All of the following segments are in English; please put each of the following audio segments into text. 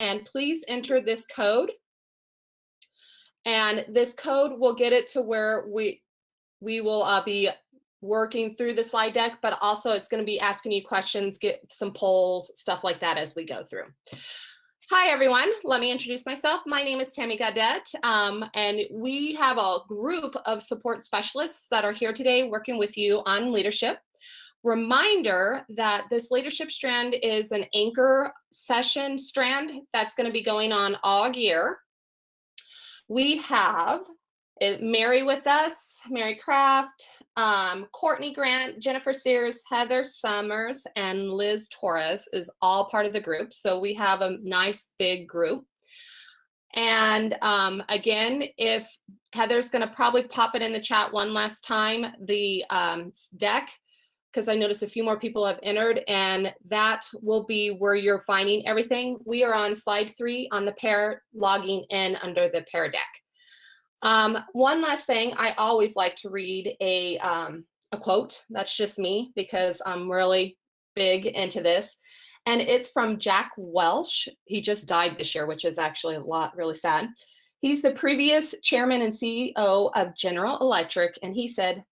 and please enter this code. And this code will get it to where we will be working through the slide deck, but also it's going to be asking you questions, get some polls, stuff like that as we go through. Hi, everyone. Let me introduce myself. My name is Tammy Gaudette, and we have a group of support specialists that are here today working with you on leadership. Reminder that this leadership strand is an anchor session strand that's going to be going on all year. We have Mary with us, Mary Kraft, Courtney Grant, Jennifer Sears, Heather Summers, and Liz Torres is all part of the group. So we have a nice big group. And again, if Heather's going to probably pop it in the chat one last time, the deck, because I noticed a few more people have entered, and that will be where you're finding everything. We are on slide 3 on the pair, logging in under the pair deck. One last thing, I always like to read a quote. That's just me because I'm really big into this. And it's from Jack Welch. He just died this year, which is actually really sad. He's the previous chairman and CEO of General Electric. And he said,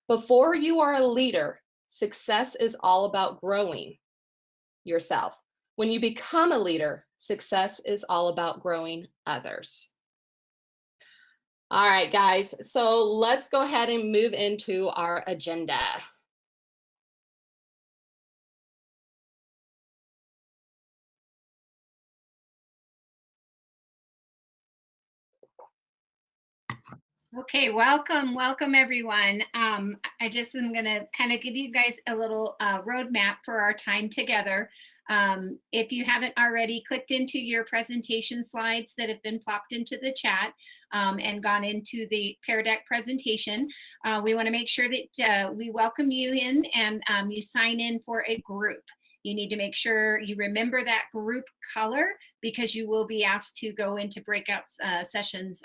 "Before you are a leader, success is all about growing yourself. When you become a leader, success is all about growing others." All right, guys, so let's go ahead and move into our agenda. Okay, welcome everyone. I just am gonna kind of give you guys a little roadmap for our time together. If you haven't already clicked into your presentation slides that have been plopped into the chat and gone into the Pear Deck presentation, we want to make sure that we welcome you in and you sign in for a group. You need to make sure you remember that group color because you will be asked to go into breakout sessions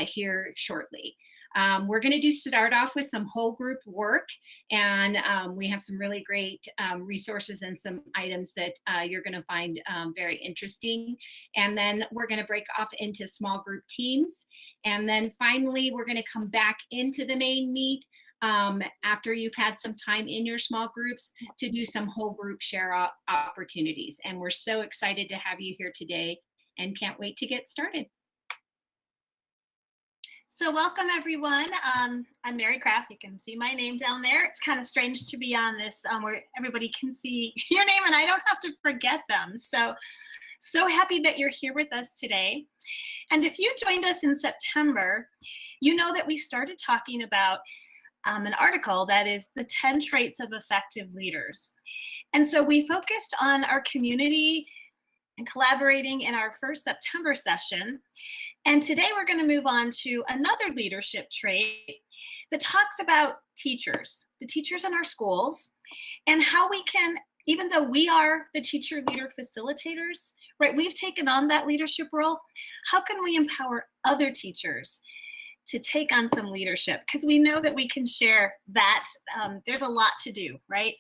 here shortly. We're going to start off with some whole group work, and we have some really great resources and some items that you're going to find very interesting. And then we're going to break off into small group teams. And then finally, we're going to come back into the main meet after you've had some time in your small groups to do some whole group share opportunities. And we're so excited to have you here today and can't wait to get started. So welcome everyone. I'm Mary Kraft. You can see my name down there. It's kind of strange to be on this where everybody can see your name and I don't have to forget them. So happy that you're here with us today. And if you joined us in September, you know that we started talking about an article that is the 10 traits of effective leaders. And so we focused on our community and collaborating in our first September session. And today we're going to move on to another leadership trait that talks about teachers, the teachers in our schools, and how we can, even though we are the teacher leader facilitators, right, we've taken on that leadership role, how can we empower other teachers to take on some leadership? Because we know that we can share that. There's a lot to do, right?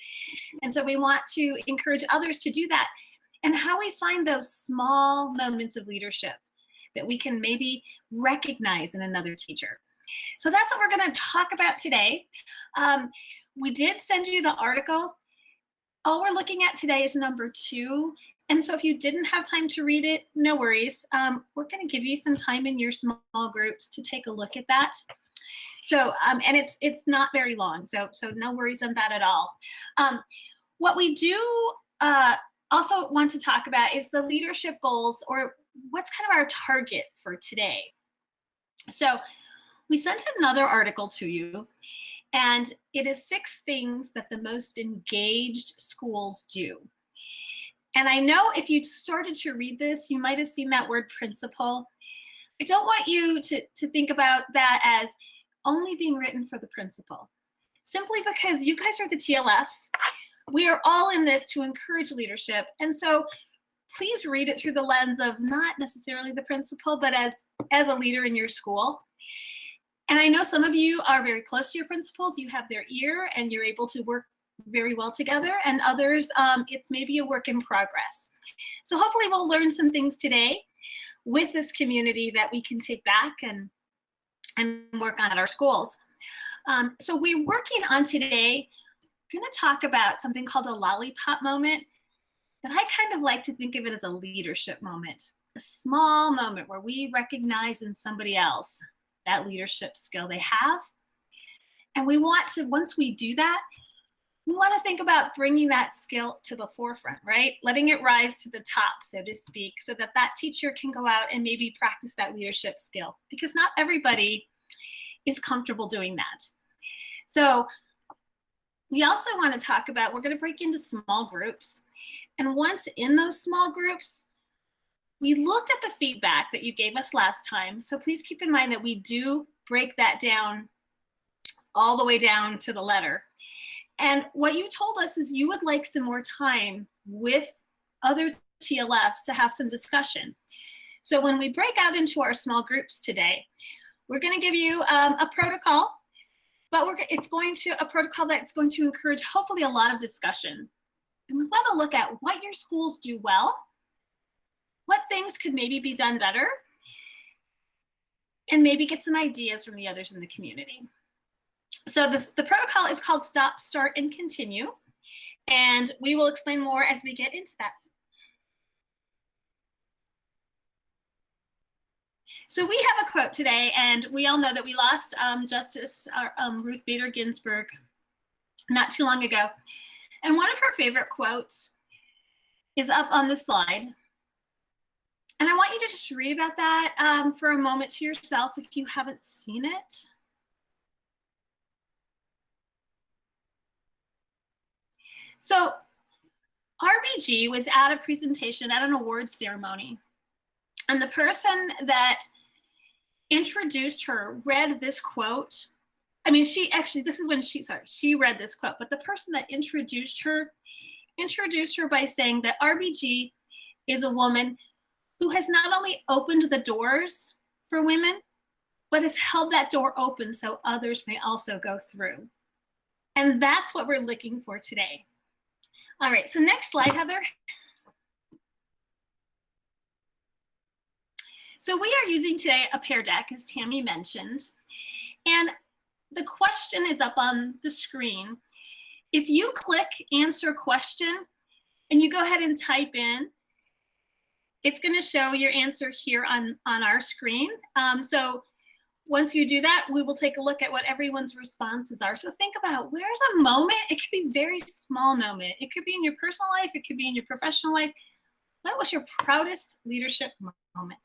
And so we want to encourage others to do that. And how we find those small moments of leadership that we can maybe recognize in another teacher. So that's what we're going to talk about today. We did send you the article. All we're looking at today is number 2. And so if you didn't have time to read it, no worries. We're going to give you some time in your small groups to take a look at that. So, and it's not very long, so no worries on that at all. What we do also want to talk about is the leadership goals, or what's kind of our target for today. So we sent another article to you, and it is 6 things that the most engaged schools do. And I know if you started to read this, you might have seen that word principal. I don't want you to think about that as only being written for the principal, simply because you guys are the TLFs. We are all in this to encourage leadership. And so please read it through the lens of not necessarily the principal, but as a leader in your school. And I know some of you are very close to your principals. You have their ear and you're able to work very well together, and others, it's maybe a work in progress. So hopefully we'll learn some things today with this community that we can take back and work on at our schools. So we're working on today, going to talk about something called a lollipop moment, but I kind of like to think of it as a leadership moment, a small moment where we recognize in somebody else that leadership skill they have. And we want to, once we do that, we want to think about bringing that skill to the forefront, right? Letting it rise to the top, so to speak, so that that teacher can go out and maybe practice that leadership skill, because not everybody is comfortable doing that. So we also want to talk about, we're going to break into small groups. And once in those small groups, we looked at the feedback that you gave us last time. So please keep in mind that we do break that down all the way down to the letter. And what you told us is you would like some more time with other TLFs to have some discussion. So when we break out into our small groups today, we're going to give you a protocol, but it's going to a protocol that's going to encourage hopefully a lot of discussion. And we want to look at what your schools do well, what things could maybe be done better, and maybe get some ideas from the others in the community. So the protocol is called Stop, Start, and Continue. And we will explain more as we get into that. So we have a quote today, and we all know that we lost Justice Ruth Bader Ginsburg not too long ago. And one of her favorite quotes is up on the slide. And I want you to just read about that for a moment to yourself if you haven't seen it. So RBG was at a presentation at an awards ceremony, and the person that introduced her read this quote. I mean, this is when she read this quote, but the person that introduced her by saying that RBG is a woman who has not only opened the doors for women, but has held that door open so others may also go through. And that's what we're looking for today. All right, so next slide, Heather. So we are using today a pear deck, as Tammy mentioned, and the question is up on the screen. If you click answer question and you go ahead and type in, it's going to show your answer here on our screen. So once you do that, we will take a look at what everyone's responses are. So think about, where's a moment? It could be a very small moment. It could be in your personal life. It could be in your professional life. What was your proudest leadership moment?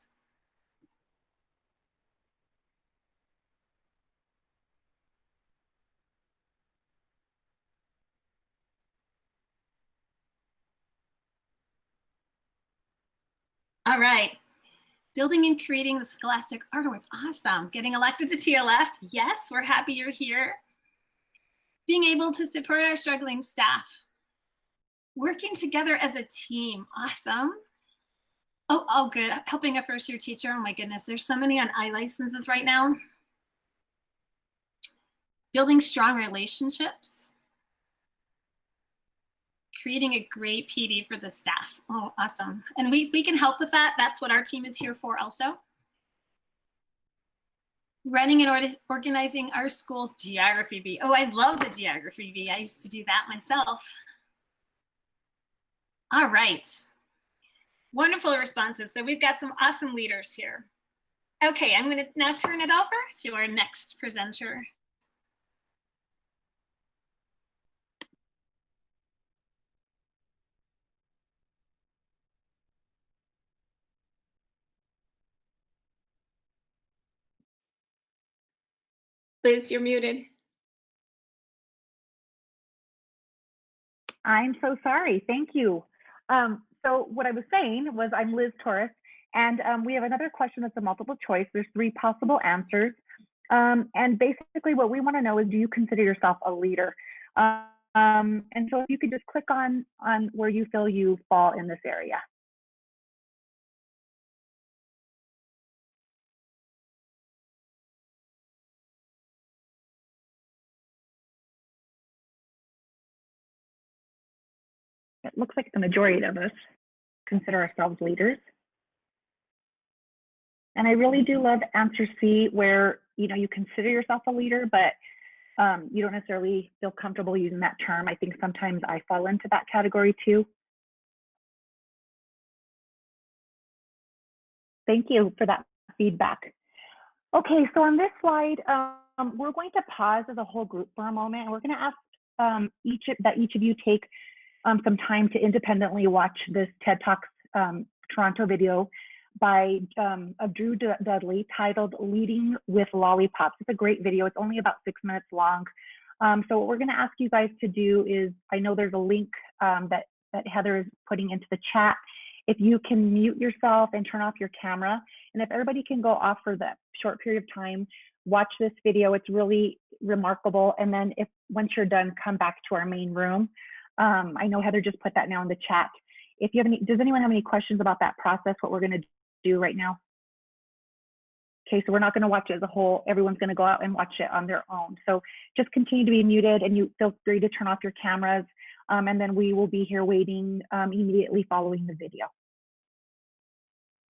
All right. Building and creating the Scholastic Art Awards. Awesome. Getting elected to TLF. Yes, we're happy you're here. Being able to support our struggling staff. Working together as a team. Awesome. Oh, good. Helping a first-year teacher. Oh my goodness, there's so many on iLicenses right now. Building strong relationships. Creating a great PD for the staff. Oh, awesome. And we can help with that. That's what our team is here for also. Running and organizing our school's geography bee. Oh, I love the geography bee. I used to do that myself. All right. Wonderful responses. So we've got some awesome leaders here. Okay, I'm going to now turn it over to our next presenter. Liz, you're muted. I'm so sorry. Thank you. So what I was saying was I'm Liz Torres, and we have another question that's a multiple choice. There's 3 possible answers. And basically what we want to know is, do you consider yourself a leader? And so if you could just click on where you feel you fall in this area. It looks like the majority of us consider ourselves leaders. And I really do love answer C, where you consider yourself a leader, but you don't necessarily feel comfortable using that term. I think sometimes I fall into that category too. Thank you for that feedback. Okay, so on this slide, we're going to pause as a whole group for a moment, and we're going to ask each of you take some time to independently watch this TED Talks Toronto video by of Drew Dudley, titled "Leading with Lollipops." It's a great video. It's only about 6 minutes long. So what we're going to ask you guys to do is, I know there's a link that Heather is putting into the chat. If you can mute yourself and turn off your camera, and if everybody can go off for that short period of time, watch this video. It's really remarkable. And then once you're done, come back to our main room. I know Heather just put that now in the chat. If you have does anyone have any questions about that process, what we're going to do right now? Okay, so we're not going to watch it as a whole. Everyone's going to go out and watch it on their own. So just continue to be muted, and you feel free to turn off your cameras. And then we will be here waiting immediately following the video.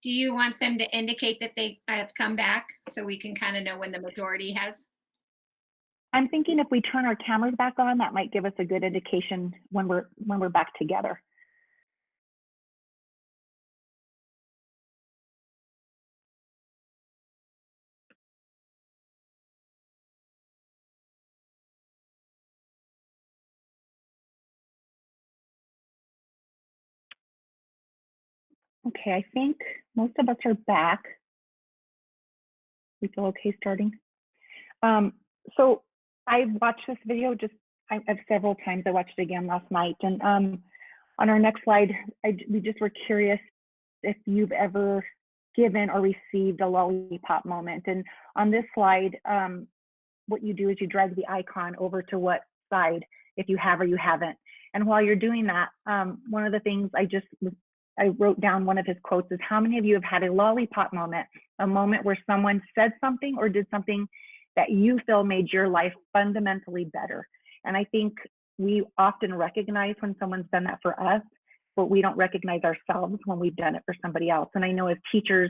Do you want them to indicate that they have come back so we can kind of know when the majority has? I'm thinking if we turn our cameras back on, that might give us a good indication when we're back together. Okay, I think most of us are back. We feel okay starting. So I've watched this video I've several times. I watched it again last night. And on our next slide, we just were curious if you've ever given or received a lollipop moment. And on this slide, what you do is you drag the icon over to what side, if you have or you haven't. And while you're doing that, one of the things I wrote down, one of his quotes is, how many of you have had a lollipop moment, a moment where someone said something or did something that you feel made your life fundamentally better? And I think we often recognize when someone's done that for us, but we don't recognize ourselves when we've done it for somebody else. And I know as teachers,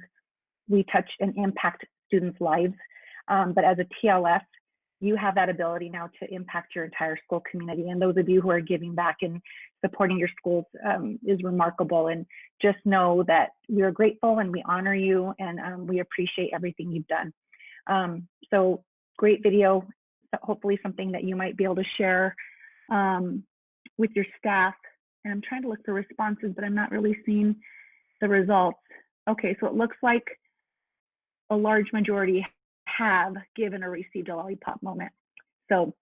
we touch and impact students' lives, but as a TLF, you have that ability now to impact your entire school community. And those of you who are giving back and supporting your schools is remarkable. And just know that we are grateful and we honor you, and we appreciate everything you've done. So great video, hopefully something that you might be able to share with your staff. And I'm trying to look for responses, but I'm not really seeing the results. Okay, so it looks like a large majority have given or received a lollipop moment. So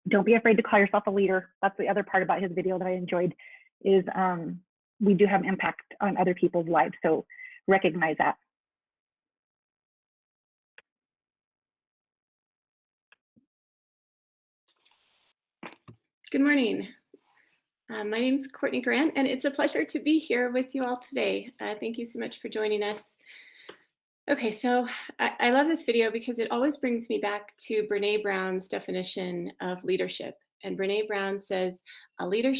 don't be afraid to call yourself a leader. That's the other part about his video that I enjoyed, is we do have impact on other people's lives. So recognize that. Good morning. My name is Courtney Grant, and it's a pleasure to be here with you all today. Thank you so much for joining us. Okay, so I love this video because it always brings me back to Brene Brown's definition of leadership. And Brene Brown says, a leader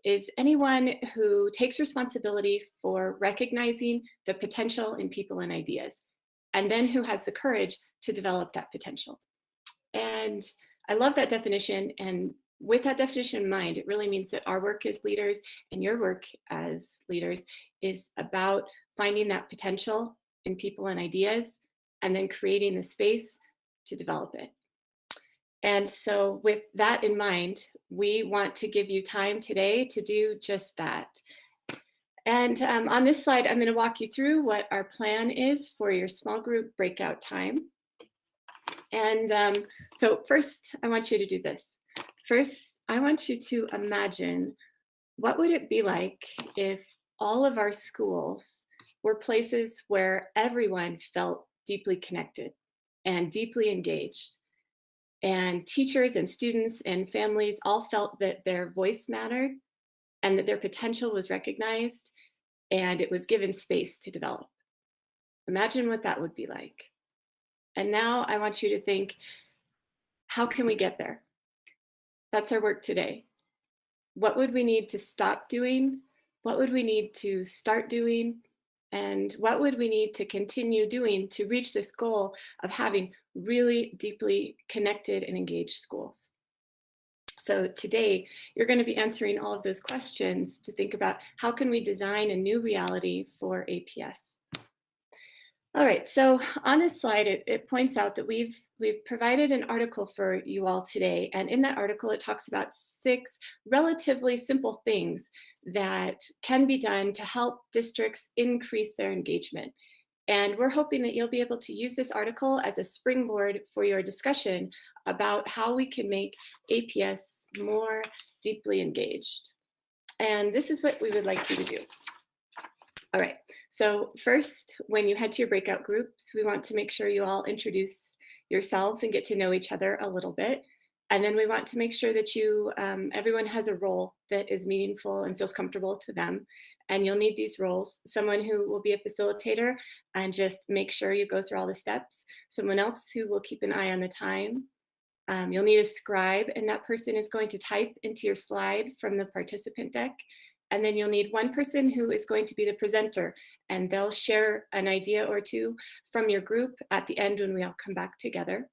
is anyone who takes responsibility for recognizing the potential in people and ideas, and then who has the courage to develop that potential. And I love that definition. And with that definition in mind, it really means that our work as leaders and your work as leaders is about finding that potential in people and ideas, and then creating the space to develop it. And so with that in mind, we want to give you time today to do just that. And on this slide, I'm going to walk you through what our plan is for your small group breakout time. And so first, I want you to do this. First, I want you to imagine, what would it be like if all of our schools were places where everyone felt deeply connected and deeply engaged, and teachers and students and families all felt that their voice mattered and that their potential was recognized and it was given space to develop. Imagine what that would be like. And now I want you to think, how can we get there? That's our work today. what would we need to stop doing? What would we need to start doing? And what would we need to continue doing to reach this goal of having really deeply connected and engaged schools? So today, you're going to be answering all of those questions to think about how can we design a new reality for APS. All right, so on this slide, it points out that we've provided an article for you all today. And in that article, it talks about 6 relatively simple things that can be done to help districts increase their engagement. And we're hoping that you'll be able to use this article as a springboard for your discussion about how we can make APS more deeply engaged. And this is what we would like you to do. All right, so first, when you head to your breakout groups, we want to make sure you all introduce yourselves and get to know each other a little bit. And then we want to make sure that everyone has a role that is meaningful and feels comfortable to them. And you'll need these roles: someone who will be a facilitator and just make sure you go through all the steps, someone else who will keep an eye on the time. You'll need a scribe, and that person is going to type into your slide from the participant deck. And then you'll need one person who is going to be the presenter, and they'll share an idea or two from your group at the end when we all come back together.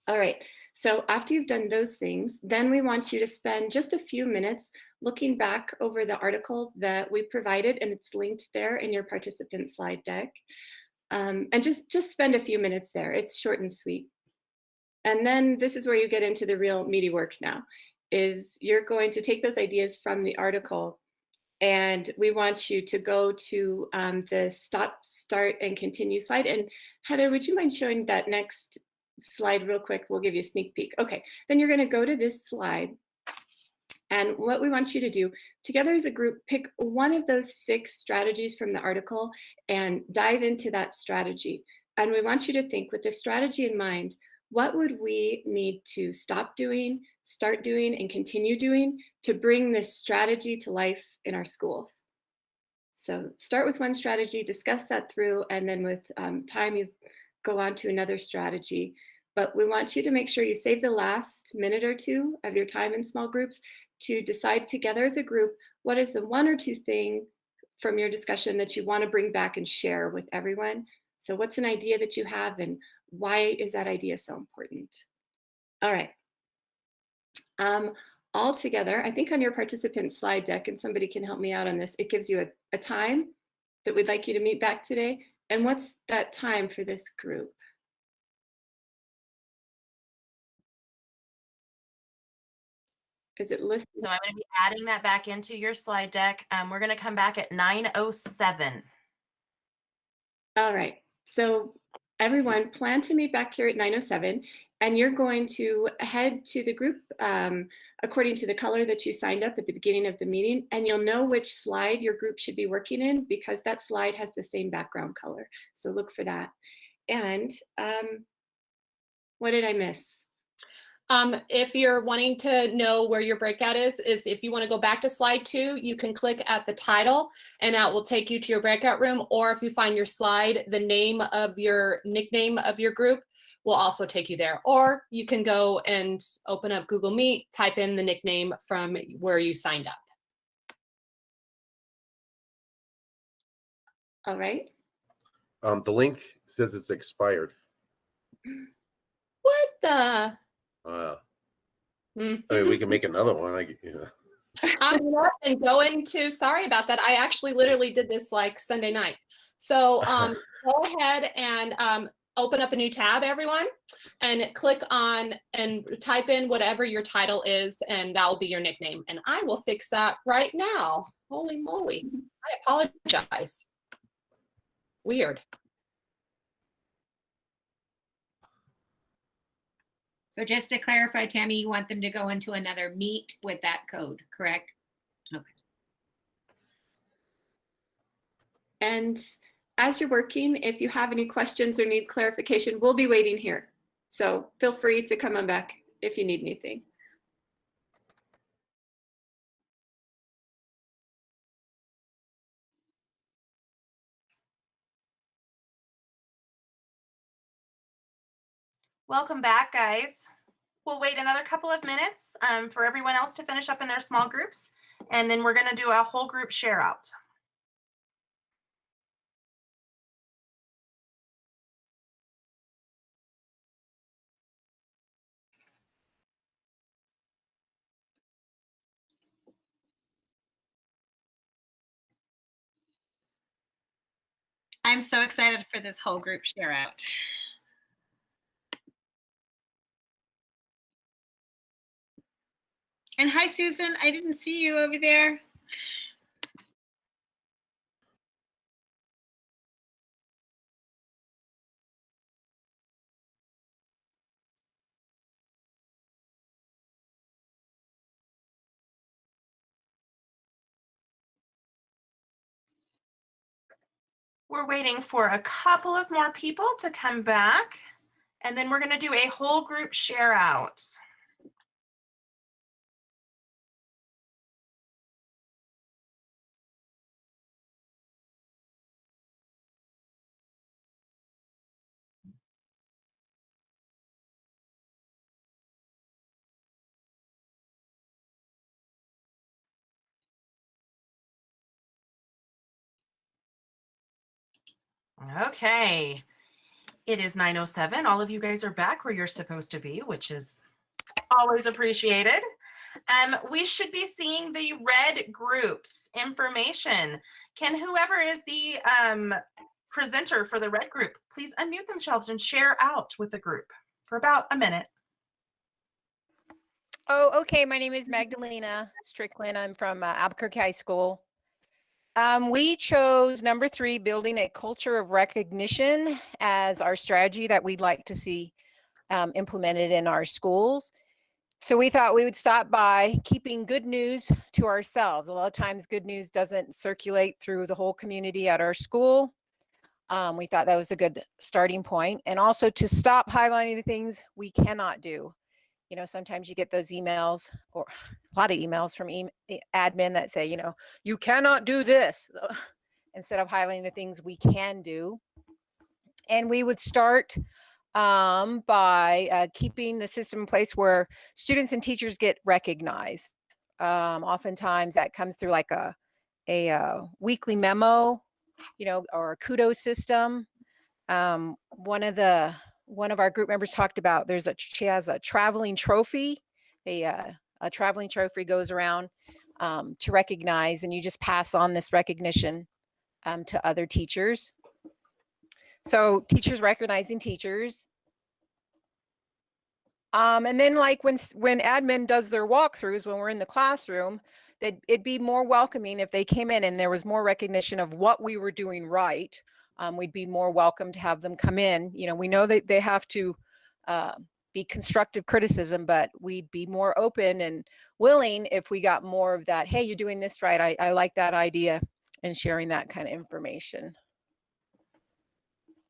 All right, so after you've done those things, then we want you to spend just a few minutes looking back over the article that we provided, and it's linked there in your participant slide deck. And just spend a few minutes there. It's short and sweet. And then this is where you get into the real meaty work now, is you're going to take those ideas from the article, and we want you to go to the stop, start, and continue slide. And Heather, would you mind showing that next slide real quick? We'll give you a sneak peek. Okay, then you're going to go to this slide. And what we want you to do together as a group, pick one of those 6 strategies from the article and dive into that strategy. And we want you to think, with this strategy in mind, what would we need to stop doing, start doing, and continue doing to bring this strategy to life in our schools? So start with one strategy, discuss that through, and then with time, you go on to another strategy. But we want you to make sure you save the last minute or 2 of your time in small groups to decide together as a group, what is the 1 or 2 thing from your discussion that you want to bring back and share with everyone? So what's an idea that you have, and why is that idea so important? All right. All together, I think on your participant slide deck, and somebody can help me out on this, it gives you a time that we'd like you to meet back today. And what's that time for this group? Is it listed? So I'm going to be adding that back into your slide deck. We're going to come back at 9:07. All right. So everyone, plan to meet back here at 9:07, and you're going to head to the group according to the color that you signed up at the beginning of the meeting, and you'll know which slide your group should be working in because that slide has the same background color. So look for that. And what did I miss? If you're wanting to know where your breakout is if you want to go back to slide 2, you can click at the title and that will take you to your breakout room. Or if you find your slide, the name of your nickname of your group will also take you there. Or you can go and open up Google Meet, type in the nickname from where you signed up. All right. The link says it's expired. What the? I mean, we can make another one. I'm up and going to, sorry about that. I actually literally did this like Sunday night. So go ahead and open up a new tab, everyone, and click on and type in whatever your title is, and that will be your nickname. And I will fix that right now. Holy moly. I apologize. Weird. So just to clarify, Tammy, you want them to go into another meet with that code, correct? Okay. And as you're working, if you have any questions or need clarification, we'll be waiting here. So feel free to come on back if you need anything. Welcome back, guys. We'll wait another couple of minutes for everyone else to finish up in their small groups, and then we're going to do a whole group share out. I'm so excited for this whole group share out. And hi, Susan. I didn't see you over there. We're waiting for a couple of more people to come back, and then we're going to do a whole group share out. Okay, it is 9:07. All of you guys are back where you're supposed to be, which is always appreciated. We should be seeing the red groups information. Can whoever is the presenter for the red group please unmute themselves and share out with the group for about a minute? Oh, okay. My name is Magdalena Strickland. I'm from Albuquerque High School. We chose number 3, building a culture of recognition, as our strategy that we'd like to see implemented in our schools. So we thought we would start by keeping good news to ourselves. A lot of times good news doesn't circulate through the whole community at our school. We thought that was a good starting point. And also to stop highlighting the things we cannot do. You know, sometimes you get those emails, or a lot of emails from admin that say, you know, you cannot do this, instead of highlighting the things we can do. And we would start by keeping the system in place where students and teachers get recognized. Oftentimes that comes through like a weekly memo, you know, or a kudos system. One of our group members talked about she has a traveling trophy. A traveling trophy goes around to recognize, and you just pass on this recognition to other teachers. So teachers recognizing teachers. And then like when admin does their walkthroughs, when we're in the classroom, that it'd be more welcoming if they came in and there was more recognition of what we were doing right. We'd be more welcome to have them come in. You know, we know that they have to be constructive criticism, but we'd be more open and willing if we got more of that. Hey, you're doing this right. I like that idea, and sharing that kind of information.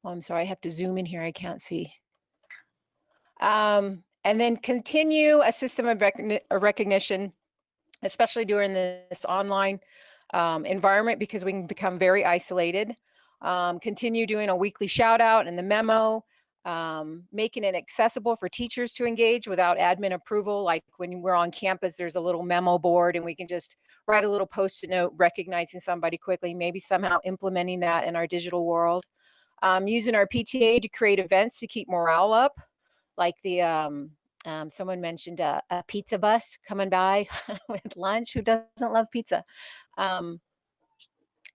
Oh, I'm sorry, I have to zoom in here. I can't see. And then continue a system of recognition, especially during this online environment, because we can become very isolated. Continue doing a weekly shout out in the memo, making it accessible for teachers to engage without admin approval. Like when we're on campus, there's a little memo board and we can just write a little post-it note recognizing somebody quickly, maybe somehow implementing that in our digital world. Using our PTA to create events to keep morale up, like the someone mentioned a pizza bus coming by with lunch. Who doesn't love pizza?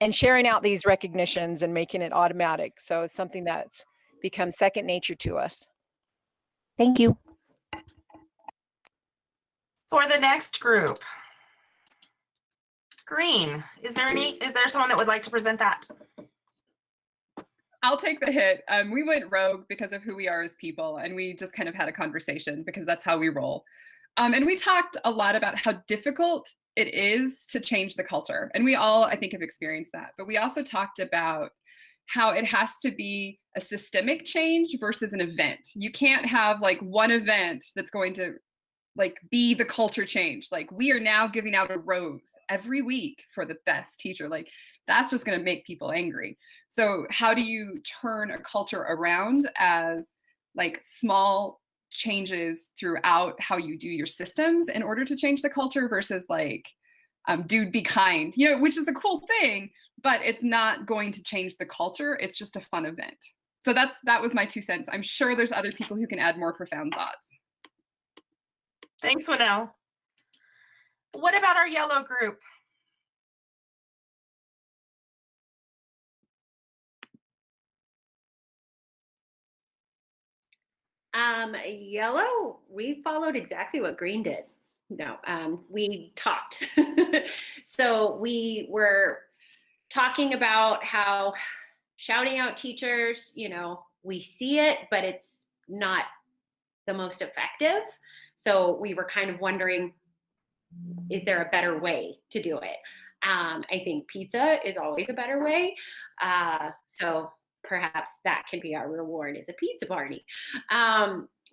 And sharing out these recognitions and making it automatic. So it's something that's become second nature to us. Thank you. For the next group, green, is there someone that would like to present that? I'll take the hit. We went rogue because of who we are as people, and we just kind of had a conversation because that's how we roll. And we talked a lot about how difficult it is to change the culture. And we all, I think, have experienced that. But we also talked about how it has to be a systemic change versus an event. You can't have like one event that's going to like be the culture change. Like we are now giving out a rose every week for the best teacher. Like that's just going to make people angry. So how do you turn a culture around as like small changes throughout how you do your systems in order to change the culture versus like, dude, be kind, you know, which is a cool thing, but it's not going to change the culture. It's just a fun event. So that was my 2 cents. I'm sure there's other people who can add more profound thoughts. Thanks, Winnell. What about our yellow group? Yellow, we followed exactly what green did. No, we talked. So we were talking about how shouting out teachers, you know, we see it, but it's not the most effective. So we were kind of wondering, is there a better way to do it? I think pizza is always a better way. So perhaps that can be our reward, is a pizza party.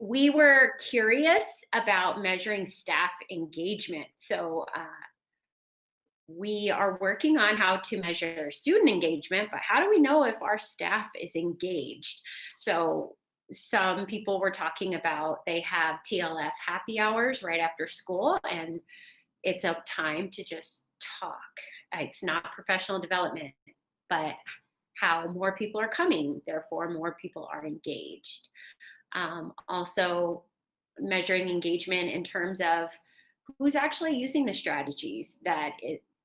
We were curious about measuring staff engagement. So we are working on how to measure student engagement, but how do we know if our staff is engaged? So some people were talking about they have TLF happy hours right after school, and it's a time to just talk. It's not professional development, but how more people are coming, therefore more people are engaged. Also measuring engagement in terms of who's actually using the strategies that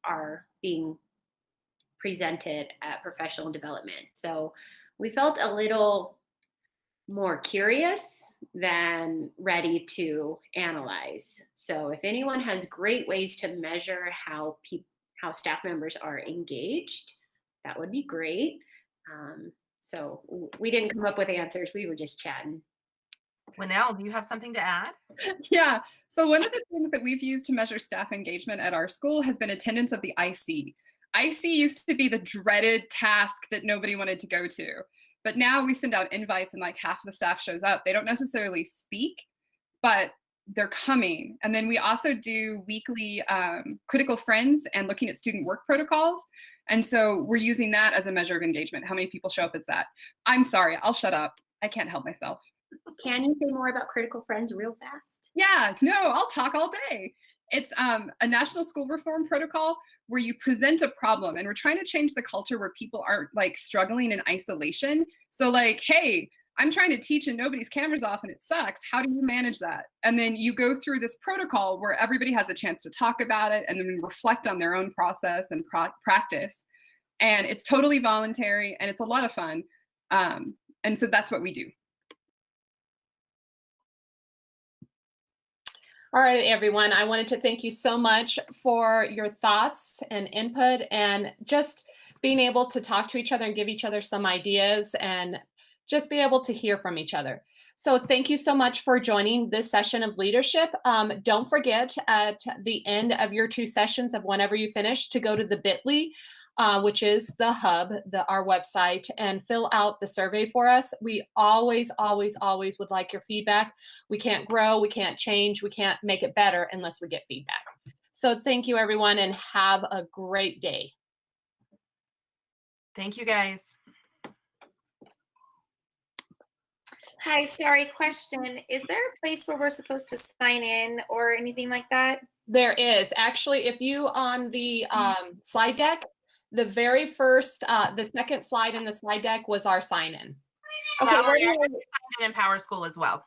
are being presented at professional development. So we felt a little more curious than ready to analyze. So if anyone has great ways to measure how staff members are engaged, that would be great. So we didn't come up with answers, we were just chatting. Winnell, do you have something to add? Yeah. So one of the things that we've used to measure staff engagement at our school has been attendance of the IC. IC used to be the dreaded task that nobody wanted to go to. But now we send out invites and like half the staff shows up. They don't necessarily speak, but they're coming. And then we also do weekly critical friends and looking at student work protocols. And so we're using that as a measure of engagement. How many people show up as that? I'm sorry, I'll shut up. I can't help myself. Can you say more about critical friends real fast? Yeah, no, I'll talk all day. It's a national school reform protocol where you present a problem, and we're trying to change the culture where people aren't like struggling in isolation. So like, hey, I'm trying to teach and nobody's camera's off and it sucks. How do you manage that? And then you go through this protocol where everybody has a chance to talk about it and then reflect on their own process and practice. And it's totally voluntary and it's a lot of fun. And so that's what we do. All right, everyone, I wanted to thank you so much for your thoughts and input and just being able to talk to each other and give each other some ideas and just be able to hear from each other. So thank you so much for joining this session of leadership. Don't forget at the end of your 2 sessions of whenever you finish to go to the bit.ly, which is the hub, our website, and fill out the survey for us. We always, always, always would like your feedback. We can't grow, we can't change, we can't make it better unless we get feedback. So thank you, everyone, and have a great day. Thank you, guys. Hi, sorry, question. Is there a place where we're supposed to sign in or anything like that? There is. Actually, if you on the slide deck, the very first, the second slide in the slide deck was our sign-in. Okay, Valerie, I signed in Power School as well.